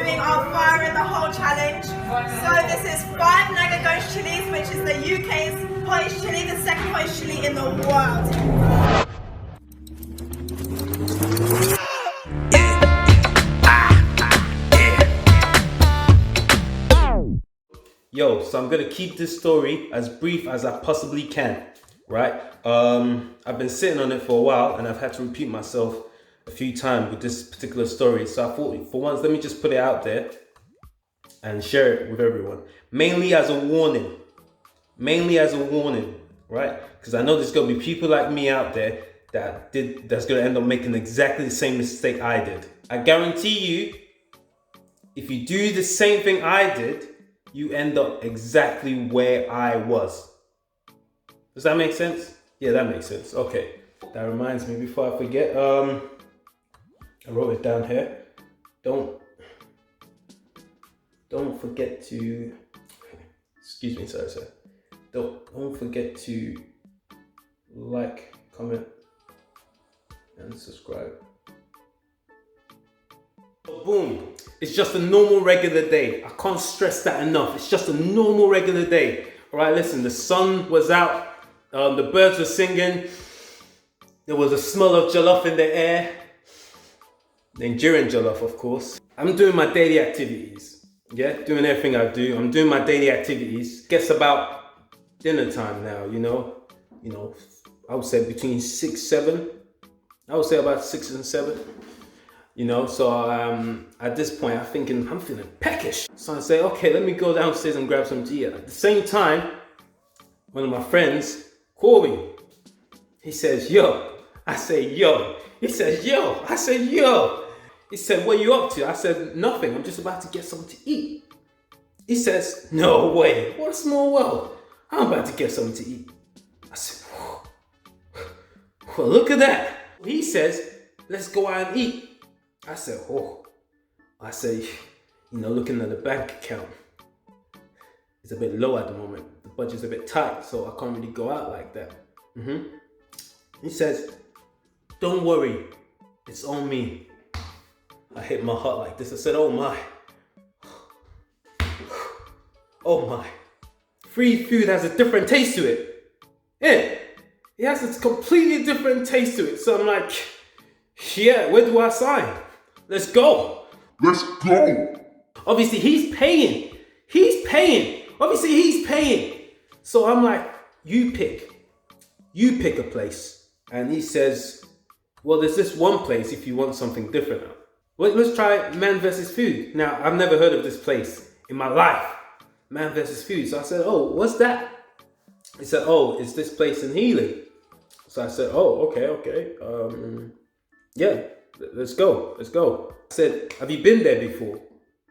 doing our fire in the hole challenge. So this is 5 Naga Ghost chilies, which is the UK's hottest chili, the second hottest chili in the world. Yo, so I'm gonna keep this story as brief as I possibly can, right? I've been sitting on it for a while and I've had to repeat myself a few times with this particular story. So I thought, for once, let me just put it out there and share it with everyone. Mainly as a warning, right? Because I know there's gonna be people like me out there that's gonna end up making exactly the same mistake I did. I guarantee you, if you do the same thing I did, you end up exactly where I was. Does that make sense? Yeah, that makes sense. Okay. That reminds me, before I forget, I wrote it down here. Don't forget to, excuse me, sorry. Don't forget to like, comment, and subscribe. Boom. It's just a normal regular day. I can't stress that enough. It's just a normal regular day. All right, listen, the sun was out. The birds were singing. There was a smell of jollof in the air. Nigerian jollof, of course. I'm doing my daily activities. Yeah, doing everything I do. I'm doing my daily activities. Guess about dinner time now, you know, I would say between 6, 7. I would say about 6 and 7. You know, so at this point, I'm feeling peckish. So I say, okay, let me go downstairs and grab something to eat. At the same time, one of my friends called me. He says, yo. I say, yo. He says, yo. I said, yo. He said, what are you up to? I said, nothing. I'm just about to get something to eat. He says, no way. What a small world. I'm about to get something to eat. I said, well, look at that. He says, let's go out and eat. I said, looking at the bank account, it's a bit low at the moment. The budget's a bit tight, so I can't really go out like that. He says, don't worry, it's on me. I hit my heart like this. I said, oh my. Oh my. Free food has a different taste to it. Yeah, it has a completely different taste to it. So I'm like, yeah, where do I sign? Let's go. Let's go. Obviously, he's paying. Obviously, he's paying. So I'm like, you pick a place. And he says, well, there's this one place if you want something different. Well, let's try Man vs. Food. Now, I've never heard of this place in my life. Man vs. Food. So I said, oh, what's that? He said, oh, it's this place in Healing. So I said, oh, okay. Yeah. Let's go. I said, have you been there before?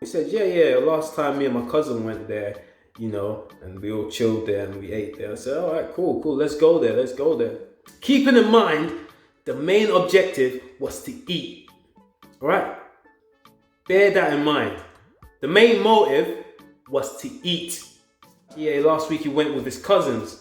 He said, yeah. Last time me and my cousin went there, and we all chilled there and we ate there. I said, all right, cool. Let's go there. Keeping in mind, the main objective was to eat. All right? Bear that in mind. The main motive was to eat. Yeah, last week he went with his cousins.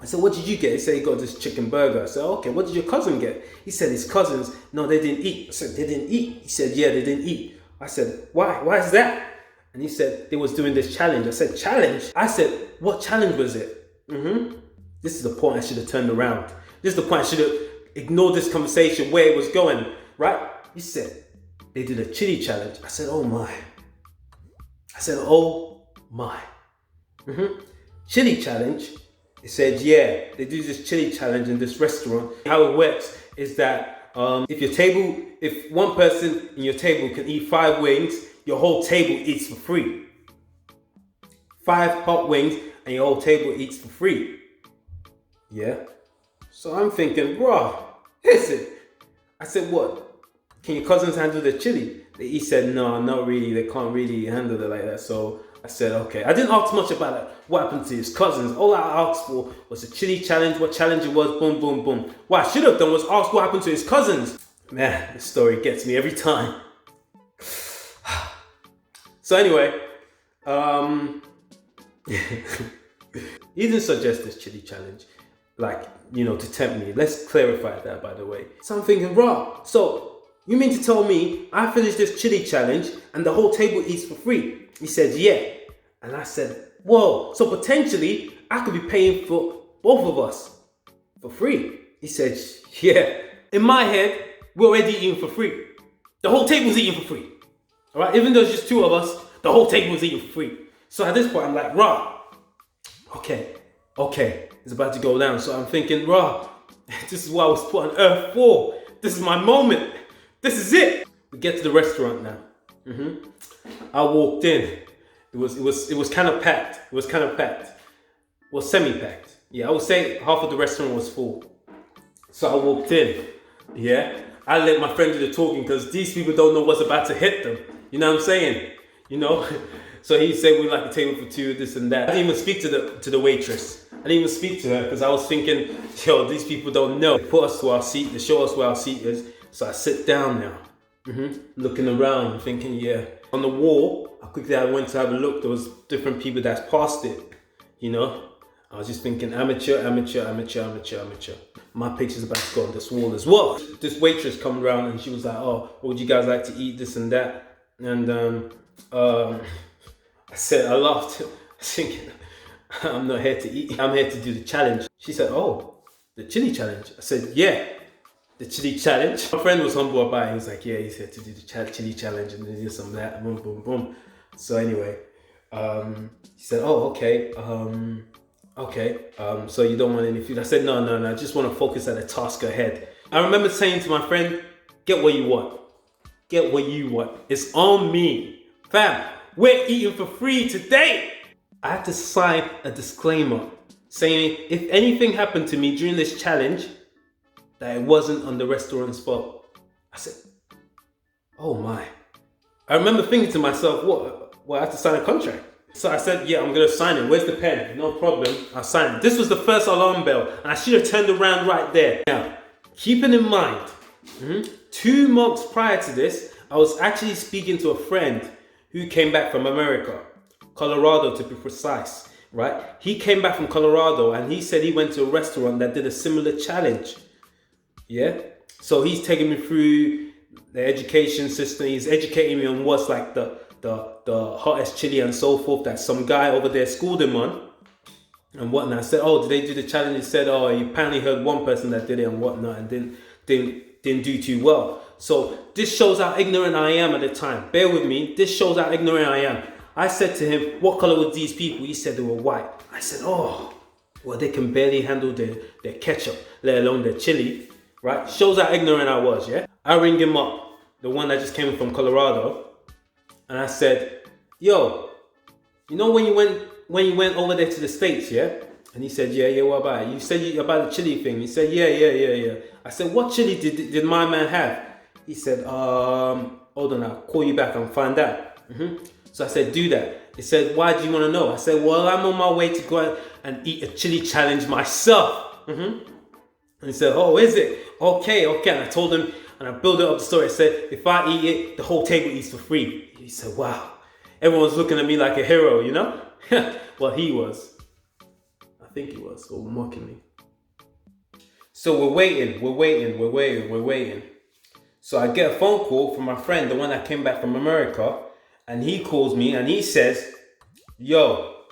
I said, what did you get? He said he got this chicken burger. I said, okay, what did your cousin get? He said his cousins, no, they didn't eat. I said, they didn't eat? He said, yeah, they didn't eat. I said, why? Why is that? And he said, they was doing this challenge. I said, challenge? I said, what challenge was it? This is the point I should have turned around. This is the point I should have ignored this conversation where it was going, right? He said, they did a chili challenge. I said, oh my. Chili challenge? He said, yeah, they do this chili challenge in this restaurant. How it works is that if one person in your table can eat 5 wings, your whole table eats for free. 5 hot wings and your whole table eats for free. Yeah. So I'm thinking, bro, is it? I said, what? Can your cousins handle the chili? He said, no, not really. They can't really handle it like that. So I said, okay. I didn't ask much about it. What happened to his cousins? All I asked for was a chili challenge, what challenge it was, boom, boom, boom. What I should have done was ask what happened to his cousins. Man, this story gets me every time. So anyway, he didn't suggest this chili challenge, to tempt me. Let's clarify that, by the way. So I'm thinking, raw. So, You mean to tell me I finished this chili challenge and the whole table eats for free? He said, yeah. And I said, whoa, so potentially I could be paying for both of us for free. He said, yeah. In my head, we're already eating for free. The whole table's eating for free. All right, even though it's just two of us, the whole table's eating for free. So at this point, I'm like, rah, okay, it's about to go down. So I'm thinking, rah, this is what I was put on earth for. This is my moment. This is it. We get to the restaurant now. I walked in. It was kind of packed. It was kind of packed. Well, semi-packed. Yeah, I would say half of the restaurant was full. So I walked in. Yeah, I let my friend do the talking because these people don't know what's about to hit them. You know what I'm saying? You know. So he said we'd like a table for two, this and that. I didn't even speak to the waitress. I didn't even speak to her because I was thinking, yo, these people don't know. They put us to our seat. They show us where our seat is. So I sit down now, looking around, thinking, yeah. On the wall, I went to have a look. There was different people that's passed it, you know. I was just thinking amateur. My picture's about to go on this wall as well. This waitress come around and she was like, oh, what would you guys like to eat, this and that? And I laughed, thinking, I'm not here to eat, I'm here to do the challenge. She said, oh, the chili challenge. I said, yeah, the chili challenge. My friend was humble about it. He was like, yeah, he's here to do the chili challenge and this and that, boom, boom, boom. So anyway, he said, oh, okay. So you don't want any food? I said, no, I just want to focus on the task ahead. I remember saying to my friend, get what you want. Get what you want. It's on me. Fam, we're eating for free today. I had to sign a disclaimer saying if anything happened to me during this challenge, that it wasn't on the restaurant's fault. I said, oh my. I remember thinking to myself, what? Well, I have to sign a contract. So I said, yeah, I'm gonna sign it. Where's the pen? No problem, I signed it. This was the first alarm bell, and I should have turned around right there. Now, keeping in mind, 2 months prior to this, I was actually speaking to a friend who came back from America, Colorado to be precise, right? He came back from Colorado and he said he went to a restaurant that did a similar challenge. Yeah, so he's taking me through the education system. He's educating me on what's like the hottest chili and so forth that some guy over there schooled him on and whatnot. I said, oh, did they do the challenge? He said, oh, he apparently heard one person that did it and whatnot and didn't do too well. So this shows how ignorant I am at the time. Bear with me. This shows how ignorant I am. I said to him, what color were these people? He said they were white. I said, oh, well, they can barely handle their ketchup, let alone their chili. Right? Shows how ignorant I was, yeah? I ring him up, the one that just came from Colorado, and I said, yo, you know when you went over there to the States, yeah? And he said, yeah, what about it? You said about the chili thing. He said, yeah. I said, what chili did my man have? He said, hold on, I'll call you back and find out. So I said, do that. He said, why do you want to know? I said, well, I'm on my way to go out and eat a chili challenge myself. And he said, oh, is it? Okay. And I told him, and I built up the story. I said, if I eat it, the whole table eats for free. He said, wow. Everyone's looking at me like a hero, you know? Well, he was. I think he was, or mocking me. So we're waiting. So I get a phone call from my friend, the one that came back from America, and he calls me and he says, yo,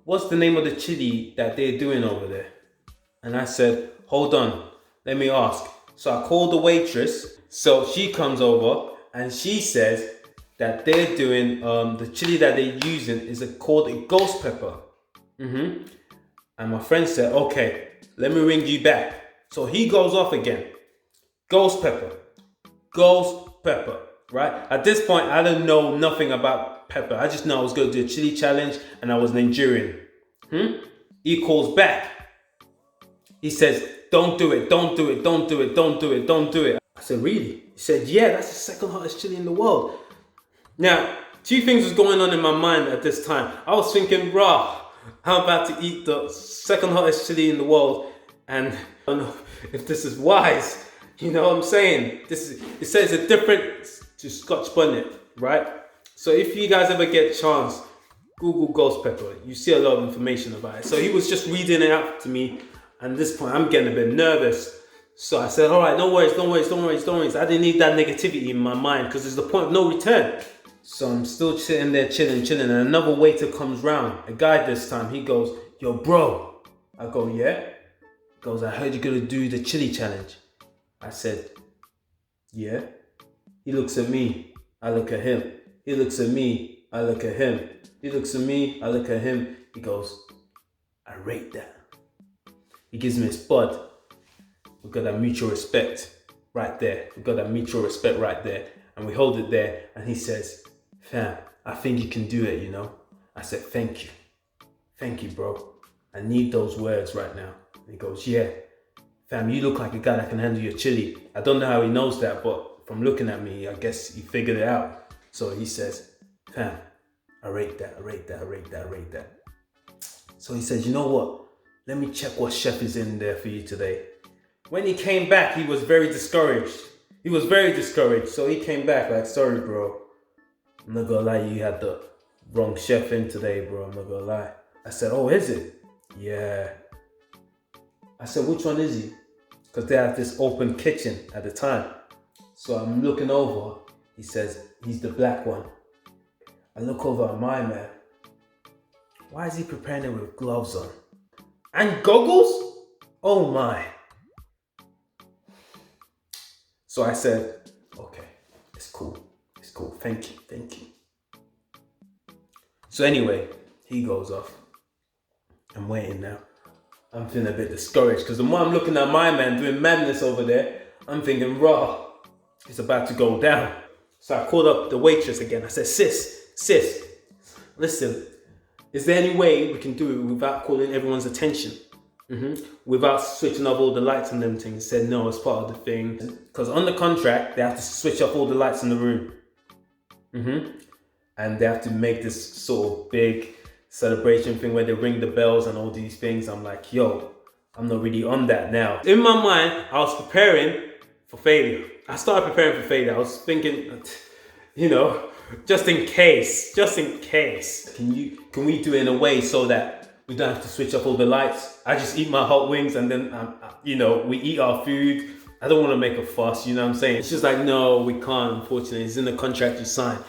what's the name of the chili that they're doing over there? And I said, hold on, let me ask. So I called the waitress. So she comes over and she says that they're doing, the chili that they're using is called a ghost pepper. And my friend said, okay, let me ring you back. So he goes off again. Ghost pepper, right? At this point, I didn't know nothing about pepper. I just know I was going to do a chili challenge and I was Nigerian. He calls back. He says, don't do it. I said, really? He said, yeah, that's the second hottest chili in the world. Now, 2 things was going on in my mind at this time. I was thinking, rah, I'm about to eat the second hottest chili in the world. And I don't know if this is wise. You know what I'm saying? It says a different to Scotch bonnet, right? So if you guys ever get a chance, Google ghost pepper. You see a lot of information about it. So he was just reading it out to me. And at this point, I'm getting a bit nervous. So I said, all right, no worries, don't worry, don't worry, don't worry. I didn't need that negativity in my mind because there's the point of no return. So I'm still sitting there chilling, and another waiter comes round. A guy this time, he goes, yo, bro. I go, yeah? He goes, I heard you're gonna do the chili challenge. I said, yeah? He looks at me, I look at him. He looks at me, I look at him. He looks at me, I look at him. He goes, I rate that. He gives me a spud. We've got that mutual respect right there. We've got that mutual respect right there. And we hold it there. And he says, fam, I think you can do it, you know? I said, thank you. Thank you, bro. I need those words right now. And he goes, yeah. Fam, you look like a guy that can handle your chili. I don't know how he knows that, but from looking at me, I guess he figured it out. So he says, fam, I rate that, I rate that, I rate that, I rate that. So he says, you know what? Let me check what chef is in there for you today. When he came back, he was very discouraged. He was very discouraged. So he came back like, sorry, bro. I'm not gonna lie, you had the wrong chef in today, bro. I'm not gonna lie. I said, oh, is it? Yeah. I said, which one is he? Because they have this open kitchen at the time. So I'm looking over. He says, he's the black one. I look over at my man. Why is he preparing it with gloves on? And goggles? Oh my. So I said, okay, it's cool. It's cool. Thank you. Thank you. So anyway, he goes off. I'm waiting now. I'm feeling a bit discouraged because the more I'm looking at my man doing madness over there, I'm thinking, raw, it's about to go down. So I called up the waitress again. I said, sis, listen, is there any way we can do it without calling everyone's attention? Without switching off all the lights and them things? Said no, it's part of the thing. Because on the contract, they have to switch off all the lights in the room. And they have to make this sort of big celebration thing where they ring the bells and all these things. I'm like, yo, I'm not really on that now. In my mind, I was preparing for failure. I started preparing for failure. I was thinking, you know, just in case. Can we do it in a way so that we don't have to switch off all the lights? I just eat my hot wings and then, you know, we eat our food. I don't want to make a fuss, you know what I'm saying? It's just like, no, we can't, unfortunately. It's in the contract you signed.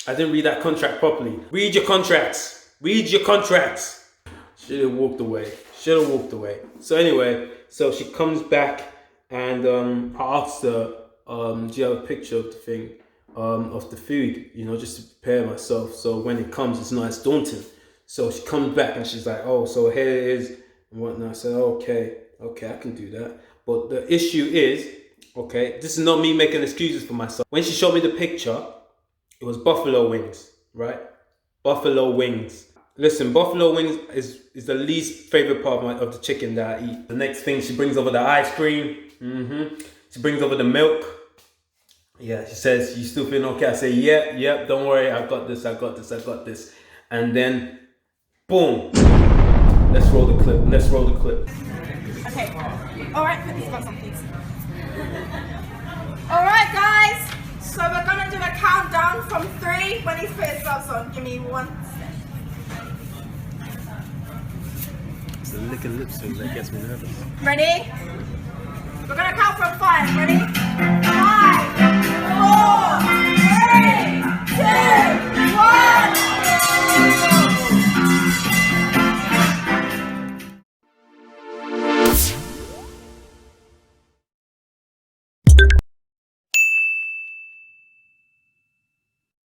I didn't read that contract properly. Read your contracts. Read your contracts. Should have walked away. So anyway, so she comes back and I asked her, do you have a picture of the thing, of the food, you know, just to prepare myself. So when it comes, it's not as daunting. So she comes back and she's like, oh, so here it is and whatnot. I said, okay, I can do that. But the issue is, okay, this is not me making excuses for myself. When she showed me the picture, it was buffalo wings, right? Buffalo wings. Listen, buffalo wings is the least favorite part of the chicken that I eat. The next thing, she brings over the ice cream. She brings over the milk. Yeah, she says, you still feeling okay? I say, yep, don't worry, I got this. And then, boom. Let's roll the clip. Okay. All right, put these gloves on, please. All right, guys. So we're gonna do a countdown from 3 when he's put his gloves on. Give me 1 second. It's the licking lips thing that gets me nervous. Ready? We're gonna count from 5. Ready?